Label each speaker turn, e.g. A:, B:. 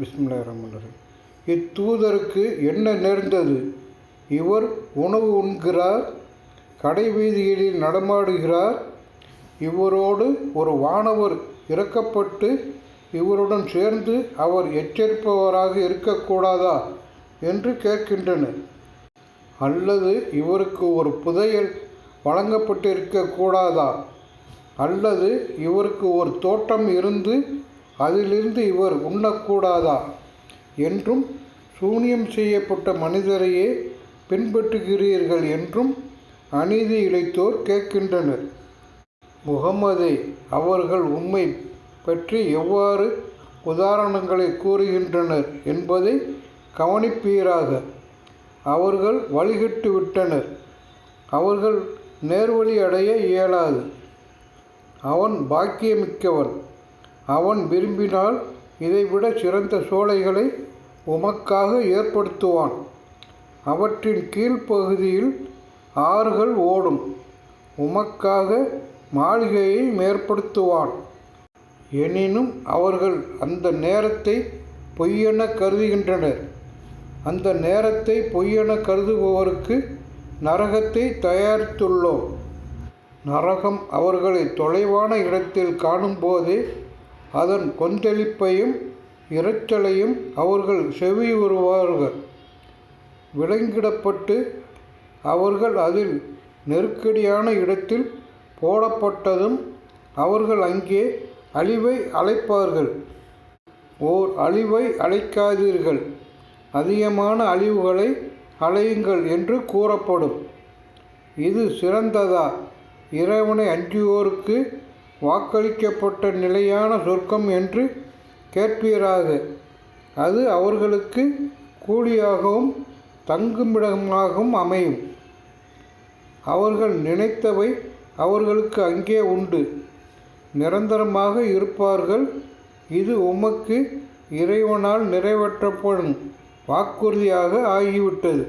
A: பிஸ்மில்லாஹிர்ரஹ்மானிர்ரஹீம். இத்தூதருக்கு என்ன நேர்ந்தது? இவர் உணவு உண்கிறார், கடை வீதிகளில் நடமாடுகிறார். இவரோடு ஒரு வானவர் இறக்கப்பட்டு இவருடன் சேர்ந்து அவர் எச்சரிப்பவராக இருக்கக்கூடாதா என்று கேட்கின்றனர். அல்லது இவருக்கு ஒரு புதையல் வழங்கப்பட்டிருக்கக்கூடாதா? அல்லது இவருக்கு ஒரு தோட்டம் இருந்து அதிலிருந்து இவர் உண்ணக்கூடாதா என்றும், சூனியம் செய்யப்பட்ட மனிதரையே பின்பற்றுகிறீர்கள் என்றும் அநீதி இழைத்தோர் கேட்கின்றனர். முகமதே, அவர்கள் உம்மை பற்றி எவ்வாறு உதாரணங்களை கூறுகின்றனர் என்பதை கவனிப்பீராக. அவர்கள் வழிகட்டு விட்டனர். அவர்கள் நேர்வழி அடைய இயலாது. அவன் பாக்கியமிக்கவன். அவன் விரும்பினால் இதைவிட சிறந்த சோலைகளை உமக்காக ஏற்படுத்துவான். அவற்றின் கீழ்ப்பகுதியில் ஆறுகள் ஓடும். உமக்காக மாளிகையை ஏற்படுத்துவான். எனினும் அவர்கள் அந்த நேரத்தை பொய்யென கருதுகின்றனர். அந்த நேரத்தை பொய்யென கருதுபவருக்கு நரகத்தை தயாரித்துள்ளோம். நரகம் அவர்களை தொலைவான இடத்தில் காணும்போதே அதன் கொந்தளிப்பையும் இரைச்சலையும் அவர்கள் செவியுறுவார்கள். விலங்கிடப்பட்டு அவர்கள் அதில் நெருக்கடியான இடத்தில் போடப்பட்டதும் அவர்கள் அங்கே அழிவை அழைப்பார்கள். ஓர் அழிவை அழைக்காதீர்கள், அதிகமான அழிவுகளை அழையுங்கள் என்று கூறப்படும். இது சிறந்ததா? இறைவனை அஞ்சுவோருக்கு வாக்களிக்கப்பட்ட நிலையான சொர்க்கம் என்று கேட்பீராக. அது அவர்களுக்கு கூலியாகவும் தங்குமிடமாகவும் அமையும். அவர்கள் நினைத்தவை அவர்களுக்கு அங்கே உண்டு. நிரந்தரமாக இருப்பார்கள். இது உமக்கு இறைவனால் நிறைவேற்றப்படும் வாக்குறுதியாக ஆகிவிட்டது.